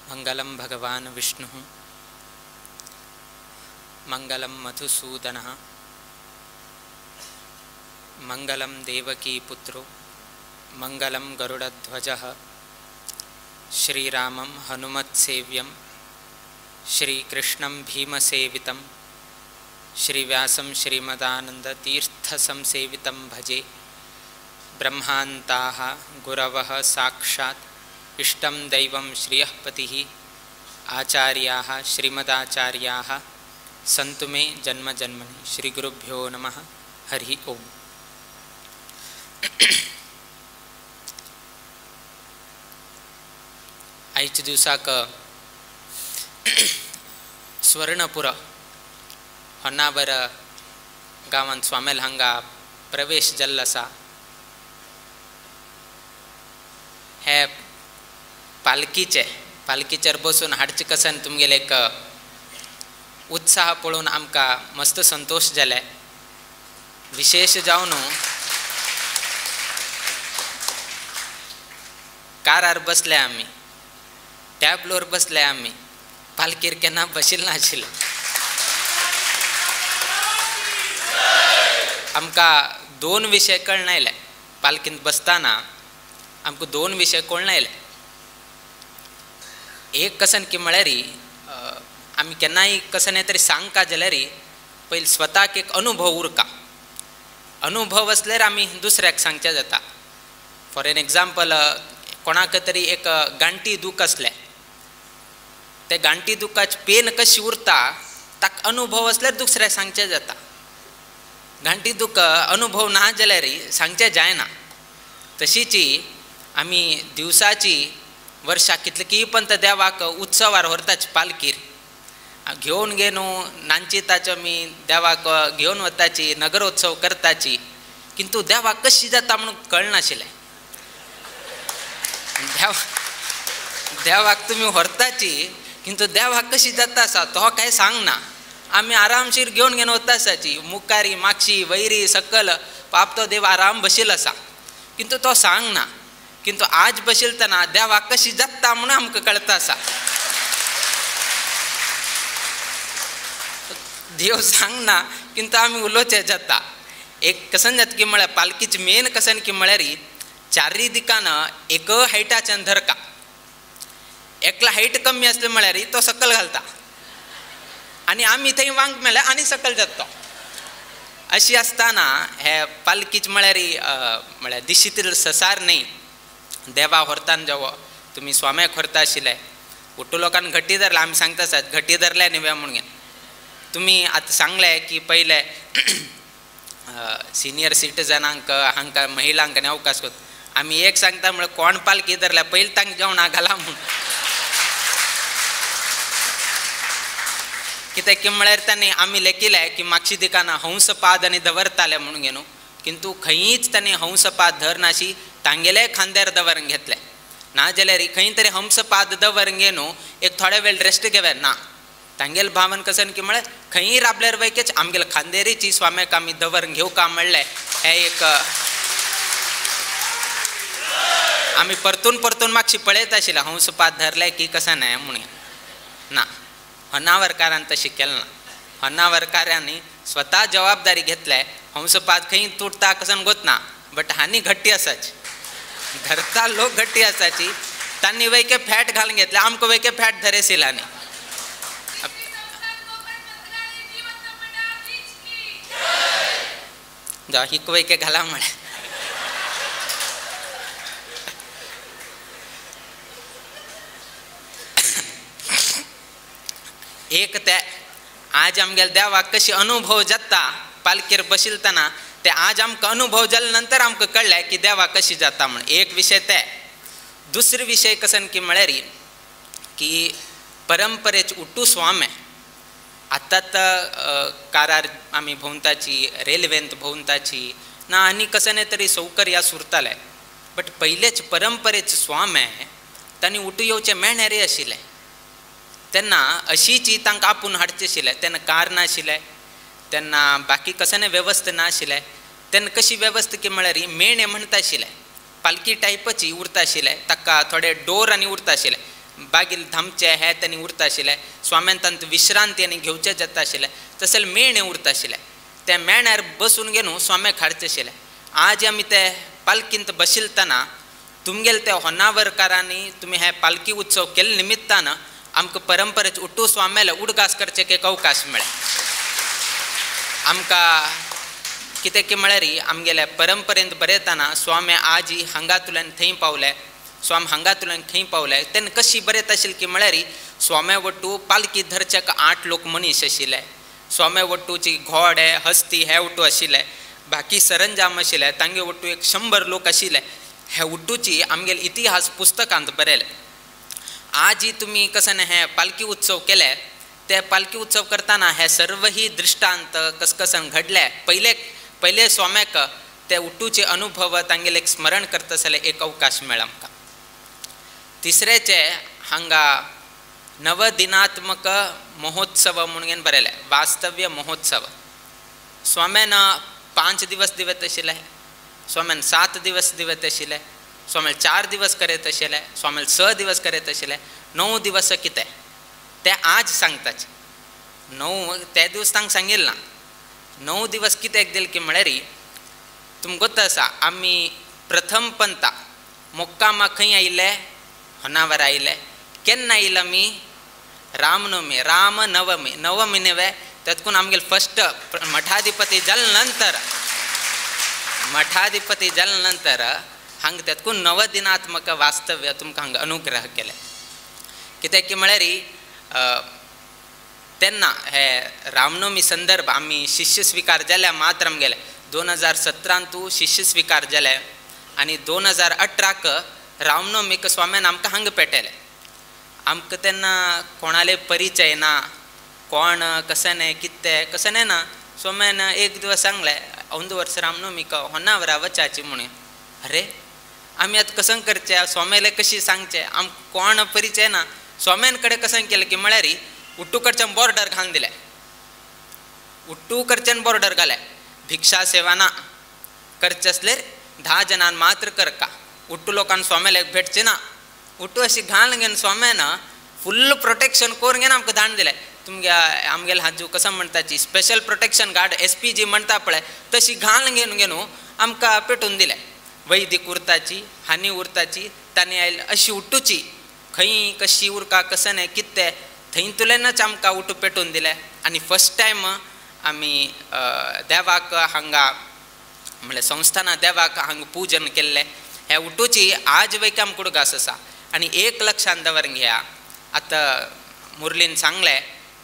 मंगलम भगवान विष्णु मंगलम मधुसूदन मंगलम देवकी पुत्रो मंगलम गरुड़ध्वज श्रीरामं हनुमत्सेव्यं श्रीकृष्णं भीमसेवितं श्रीव्यासं श्रीमदानन्दतीर्थसंसेवितं भजे। ब्रह्मान्ताः गुरवः साक्षात् इष्टं दैवं श्रियः पतिः आचार्याः श्रीमदाचार्याः सन्तु मे जन्म जन्मनि। श्री गुरुभ्यो नमः। हरि ओम। आयच्या दिवसाक स्वर्णपुर होन्नावर गांवांत स्वामेल हांगा प्रवेश जाल्लो आसा। हे पालकीचेर बसून हाडचे कसन तुमगेले एक उत्साह पळोवन आमकां मस्त संतोष जाले। विशेष जावन कारार बसले आमी, टॅबलोर बसले आमी, पालकीर केन्ना बशिल्ले नाशिल्ले। आमकां दोन विशय कळून आयले। पालकींत बसताना आमकां दोन विशय कळून आयले। एक कसन की म्हळ्यार आमी केन्नाय कसले तरी सांगता जाल्यार पयलीं स्वताक एक अनुभव उरका। अनुभव आसल्यार आमी दुसऱ्याक सांगचें जाता। फॉर एन एग्जाम्पल, कोणाक तरी एक गांठी दूख असलें, ते गांठी दुखाची पेन कशी उरता ताका अनुभव असल्यार दुसऱ्याक सांगचें जाता। गांठी दुख अनुभव ना जाल्यार सांगचें जायना। तशीच आमी दिवसाची वर्षा कितलींय पंत देवाक उत्सवार व्हरताची पालकीर घेवन गेनू नांचिताच्यो आमी देवाक घेवन वताची, नगरोत्सव करताची, किंतु देवाक कशी जाता म्हणून कळनाशिल्लें। देवाक तुमी व्हरताची किंतु देवाक कशी जाता आसा तो कांय सांगना। आमी आरामशीर घेवन घेवन वता आसाची, मुखारी मागशी वैरी सकल पाप तो देव आराम बशिल्लो आसा, किंतु तो सांगना। किंतु आज बशिलतना देवाक कशी जाता म्हणून आमकां कळता आसा। देव सांगना किंतु आमी उलोवचें जाता। एक कसन जाता की म्हळ्यार पालकीची मेन कसन की म्हळ्यार चारय दिकान एक हायटाच्यान धरका। एकला हायट कमी आसलें म्हळ्यार तो सकल घालता आनी आमी थंय वांग मेळ्ळ्यार आनी सकल जाता। अशी आसतना हे पालकीच म्हळ्यार दिशीतील ससार न्ही। देवा व्हरताना जेवो तुमी स्वाम्याक व्हरता आशिल्ले, उट्टू लोकांक घट्टी धरला, आमी सांगता आसात घट्टी धरल्या न्ही म्हणून। तुमी आतां सांगले की पयले सिनियर सिटीजनांक हांकां महिलांक अवकाश करता। आमी एक सांगता म्हळ्यार कोण पालकी धरल्या पयलीं तांकां जेवणा घाला म्हूण। कित्याक की म्हळ्यार तांणी आमी लेखिल्लें की मागशी दिकाना हंसपाद आनी दवरताले म्हणून घेनू, किंतु खंयच तांणी हंसपाद धरनाशी तांगेले खांद्यार दवरून घेतले। ना जाल्यार खंय तरी हंसपाद दवरून घेनू एक थोडे वेळ रेस्ट घेवे ना। तांगेल भावन कसन की म्हळ्यार खंय राबल्यार वयकेच आमगेले खांदेरीची स्वाम्याक आमी दवरून घेवका म्हणलें। हे एक आमी परतून परतून मागशी पळयत आशिल्ले हंसपाद धरले की कसन आहे म्हणून। ना, होन्नावरकारान तशें केलें ना। होन्नावरकारांनी स्वता जबाबदारी घेतले। हंसपाद खंय तुटता कसन गोतना, बट हानी घट्टी आसाची, धरता लोक घट्टी आसाची। तांणी वयके फॅट घालून घेतले, आमकां वयके फॅट धरेसिला न्ही। जावं हिक वयके घाला म्हळ्यार एक ते आज आमगेल्या देवाक कशी अनुभव जाता पालकीर बशिलतना, ते आज आमकां अनुभव जाले नंतर आमकां कळ्ळें की देवाक कशी जाता म्हणून। एक विशय ते। दुसरो विशय कसन की म्हळ्यार की परंपरेचे उट्टू स्वामे आतां कारार आमी भोंवताची, रेल्वेंत भोंवताची ना आनी कसले तरी सौकर्या सुरताले, बट पयलेच परंपरेचे स्वामे तांणी उट्टू येवचें मेळणारे आशिल्ले। तेन्ना अशीच तांकां आपूण हाडचें आशिल्लें। तेन्ना कार नाशिल्ले, तेन्ना बाकी कसले वेवस्था नाशिल्ले। तेन्ना कशी वेवस्था की म्हळ्यार मेणे म्हणटा आशिल्ले, पालकी टायपाची उरता आशिल्ले, ताका थोडे डोर आनी उरता आशिल्ले। बागील थांबचे हे त्यांनी उरता आशिल्ले स्वाम्यान तांत विश्रांती आनी घेवचें जाता आशिल्लें तशें मेण उरता आशिल्लें त्या मेण्यार बसून घेवन स्वाम्याक हाडचें आशिल्लें आज आमी ते पालखींत बशिलतना तुमगेले त्या होन्नावरकारांनी तुमी हे पालखी उत्सव केले निमित्तान आमकां परंपरेचे उट्टू स्वाम्याले उडगास करचेक एक अवकाश मेळ्ळा आमकां कितें की म्हळ्यार आमगेल्या परंपरेंत बरयतना स्वामी आजी हांगातल्यान थंय पावले स्वामी हांगातल्यान खंय पावले तेन्ना कशी बरयत आशिल्ली की म्हळ्यार स्वाम्या वट्टू पालखी धरच्याक 8 लोक मनीस आशिल्ले स्वाम्या वट्टूची घोडे हस्ती हे उट्टू आशिल्ले बाकी सरंजाम आशिल्ले तांगे वट्टू एक 100 लोक आशिल्ले हे उट्टूची आमगेले इतिहास पुस्तकांत बरयले आजी तुमी कसन हे पालखी उत्सव केले ते पालखी उत्सव करतना हे सर्व ही दृश्टांत कसन घडले पहिले स्वाम्याक ते उट्टूचे अनुभव तांगेले एक स्मरण करता आसले एक अवकाश मेळ्ळा आमकां तिसरेचे हांगा नवदिनात्मक महोत्सव म्हणून बरयले वास्तव्य महोत्सव स्वाम्यान 5 दिवस दिवत आशिल्ले स्वाम्यान 7 दिवस दिवत आशिल्ले स्वाम्यान 4 दिवस करत आशिल्ले स्वाम्यान 6 दिवस करत आशिल्ले 9 दिवस कितें ते आज सांगताचे 9 ते दिवस तांकां सांगिल्लें ना 9 दिवस कित्याक दिले की म्हळ्यार तुमकां गोत्ता आसा आमी प्रथम पंथा मोक्कामाक खंय आयिल्ले होन्नावर आयिल्ले केन्ना आयिल्ले आमी रामनवमी नवमी न्हय तातूंत आमगेले फस्ट मठाधिपती जाले नंतर हांगा तातूंत नवदिनात्मक वास्तव्य तुमकां हांगा अनुग्रह केले कित्याक की म्हळ्यार तेन्ना हे रामनवमी संदर्भ आमी शिष्य स्वीकार जाल्या मात्र आमगेले 2017 शिष्य स्वीकार जाले आनी 2018 रामनवमीक स्वाम्यान आमकां हांगा पेटयले आमकां तेन्ना कोणाले परिचय ना कोण कसन कितें कसन ना स्वाम्यान एक दिवस सांगले ಒಂದು ವರ್ಷ रामनवमीक होन्नावरा वचाची म्हणून अरे आमी आतां कसन करचें स्वाम्याले कशी सांगचें आमकां कोण परिचय ना स्वाम्यान कडेन कसन केलें की म्हळ्यार उट्टू कडच्यान बॉर्डर घालून दिले उट्टू कडच्यान बॉर्डर घाले भिक्षा सेवा ना करचे आसल्यार 10 जणांन मात्र करका उट्टू लोकांक स्वाम्याला भेटचे ना उट्टू अशी घालून घेवन स्वाम्यान फुल्ल प्रोटेक्शन करून घेवन आमकां धाडून दिलें तुमगे आमगेले हाजू कसं म्हणटाची स्पेशल प्रोटेक्शन गार्ड SPG म्हणटा पळय तशी घालून घेवन आमकां पेटून दिलें वैदीक उरताची हानी उरताची तांणी आयली अशी उट्टूची खंय कशी उरका कसन कितें थंयतुल्यानच आमकां उट्टू पेटून दिलें आनी फस्ट टायम आमी देवाक हांगा म्हळ्यार संस्थाना देवाक हांगा पूजन केल्लें हे उट्टूची आज वैक आमकां उडगास आसा आनी एक लक्षांत दवरून घेया आतां मुरलीन सांगलें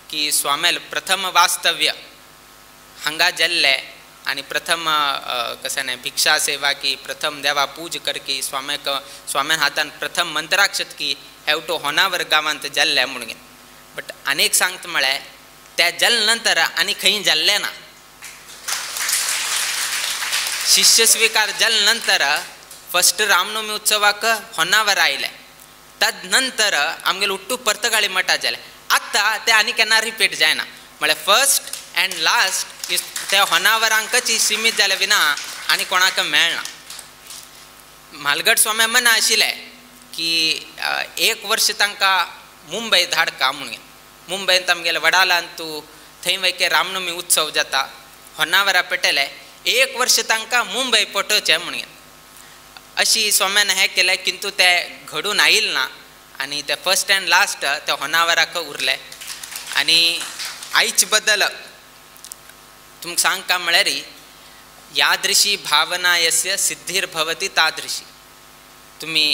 की स्वाम्याल प्रथम वास्तव्य हांगा जाल्लें आनी प्रथम कसन भिक्षा सेवा की प्रथम देवा पूज करकी स्वाम्यान हातान प्रथम मंत्राक्षतकी हे उट्टू होन्नावर गांवांत जाल्लें म्हणून बट आनीक सांगता म्हळ्यार त्या जाले नंतर आनी खंय जाल्लें ना शिष्य स्वीकार जाले नंतर फस्ट रामनवमी उत्सवाक होन्नावर आयले तद नंतर आमगेले उट्टू पर्तगाळी मठा जाले आतां ते आनी केन्ना रिपीट जायना म्हळ्यार फस्ट एंड लास्ट ते होन्नावरांकच सीमीत जाले विना आनी कोणाक मेळना म्हालगड स्वामी मना आशिल्लें की 1 वर्ष तांकां मुंबय धाडका म्हणून मुंबयंत आमगेले वडालांत तूं थंय वयके रामनवमी उत्सव जाता होन्नावरा पेटयले 1 वर्ष तांकां मुंबय पठोवचें म्हणून अशी स्वाम्यान हें केलें किंतु तें घडून आयिल्लें ना आनी ते फस्ट एंड लास्ट ते होन्नावराक उरले आनी आयचे बद्दल तुमकां सांगता म्हळ्यार यादृशी भावना यस्य सिद्धीर्भवती तादृशी तुमी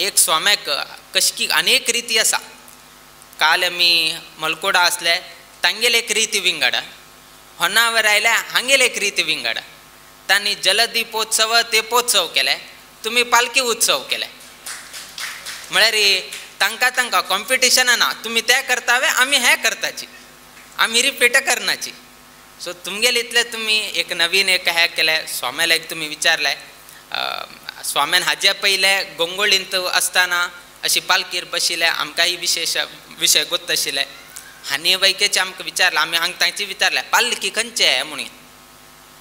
एक स्वाम्याक कशी अनेक रिती आसा काल आमी मलकोडा आसले तांगेले एक रिती विंगड होन्नावर आयले हांगेले एक रिती विंगड तांणी जलदीपोत्सव तेपोत्सव केले तुमी पालखी उत्सव केले म्हळ्यार तांकां कॉम्पिटिशन ना तुमी ते करतावे आमी हे करताची आमी रिपीट करनाची सो तुमगेले इतले तुमी एक नवीन एक हे केले स्वाम्याला एक तुमी विचारले स्वाम्यान हाजे पयले गोंगोळींत आसतना अशी पालखीर बशिल्ले आमकांय विशेष विशय गोत्त आशिल्ले हांणी वैकेचे आमकां विचारले आमी हांगा तांची विचारले पालखी खंयचे म्हणून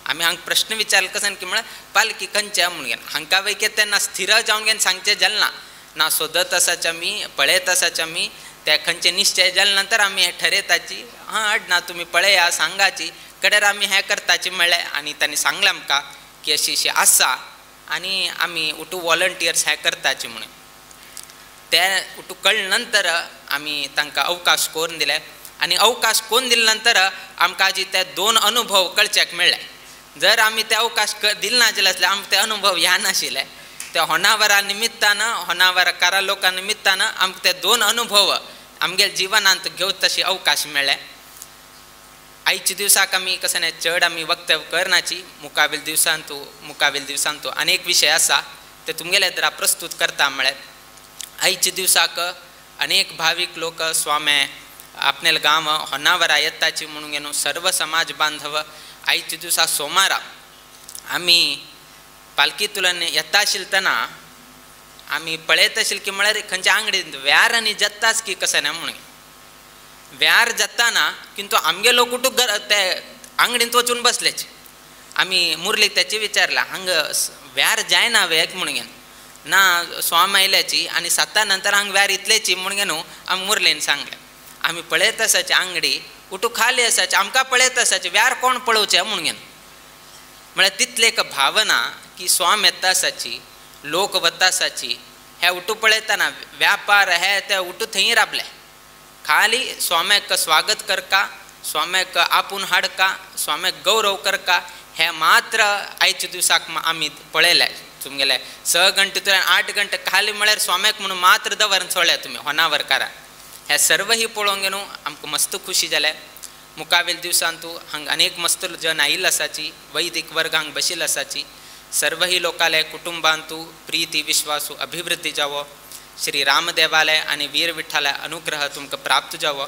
आमी हांगा प्रश्न विचारले कसन की म्हळ्यार पालखी खंयचे म्हणून हांकां वैके तेन्ना स्थिर जावन घेवन सांगचें जालें ना ना सोदत आसाचे आमी पळयत आसाचे आमी त्या खंयचे निश्चय जाले नंतर आमी हें ठरयताची हां अड ना तुमी पळया सांगाची कडेर आमी हें करताची म्हणलें आनी तांणी सांगलें आमकां की अशी आसा आनी आमी उठू वॉलंटियर्स हें करताचे म्हणून ते उठू कळ्ळे नंतर आमी तांकां अवकाश करून दिले आनी अवकाश करून दिले नंतर आमकां आजी ते 2 अनुभव कळच्याक मेळ्ळे जर आमी ते अवकाश दिले नाशिल्ले आसले आमकां ते अनुभव ह्या नाशिल्ले त्या होनावरा निमित्तान होनावरा कारालोका निमित्तान आमकां ते 2 अनुभव आमगे जिवनांत घेवंक तशी अवकाश मेळ्ळे आयच्या दिवसाक आमी कशें न्ही चड आमी वक्तव्य करनाची मुकाबील दिवसांतू अनेक विशय आसा ते तुमगेले जरा प्रस्तुत करता म्हळ्यार आयच्या दिवसाक अनेक भावीक लोक स्वामे आपणेल गांव होनावरा येताची म्हणून न्हू सर्व समाज बांधव आयच्या दिवसा सोमारा आमी पालखी तुलन येता आशिल्लतना आमी पळयत आशिल्ले की म्हळ्यार खंयच्या आंगडींत व्यार आनी जत्ताच की कशें ना म्हणून व्यार जाताना किंतु आमगे लोक उठूक ते आंगडींत वचून बसलेच आमी मुरलीक तेचे विचारला हांग व्यार जायना वेग म्हणून ना स्वाम आयल्याची आनी 7 नंतर हांग व्यार इतलेची म्हणून न्हू आमी मुरलेन सांगलें आमी पळयत आसाचे आंगडी उठू खाली आसाचे आमकां पळयत आसाचे व्यार कोण पळोवचे म्हणून म्हळ्यार तितले एक भावना की स्वाम येता आसाची लोक वता आसाची हे उठू पळयतना व्यापार हे ते उठू थंय राबले खाली स्वाम्याक स्वागत करका स्वाम्याक आपूण हाडका स्वाम्याक गौरव करका हे मात्र आयच्या दिवसाक आमी पळयले तुमगेले 6 घंटे 8 घंटे खाली म्हळ्यार स्वाम्याक म्हणून मात्र दवरून सोडल्या तुमी होनावरकारा हे सर्व ही पळोवंक न्हू आमकां मस्त खुशी जाले मुकाबील दिवसांतू हांग अनेक मस्त जन आयिल्ले आसाची वैदिक वर्गांक बशिल्ले आसाची सर्व ही लोकाले कुटुंबांतू प्रीती विश्वासू अभिवृद्धी जावो श्री रामदेवालय आनी वीर विठ्ठला अनुग्रह तुमकां प्राप्त जावो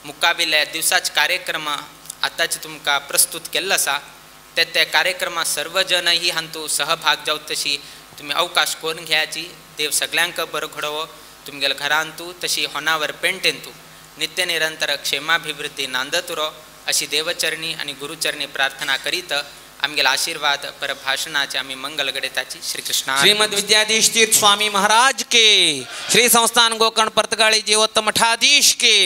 मुकाबिले दिवसाचे कार्यक्रम आतांचे तुमकां प्रस्तुत केल्लो आसा ते कार्यक्रमात सर्व जन ही हांतू सहभाग जावं तशी तुमी अवकाश करून घेयाची देव सगळ्यांक बरो घडोवो तुमगेल्या घरांतू तशी होनावर पेंटेंतू नित्य निरंतर क्षेमाभिवृद्धी नांदतुरो अशी देवचरणी आणि गुरुचरणी प्रार्थना करीत आमगेला आशीर्वाद पर भाषणाचे आम्ही मंगल गणिताची श्री कृष्ण श्रीमद विद्याधीश तीर्थ स्वामी महाराज के श्री संस्थान गोकर्ण परतगाळी जीवोत्तम मठाधीश के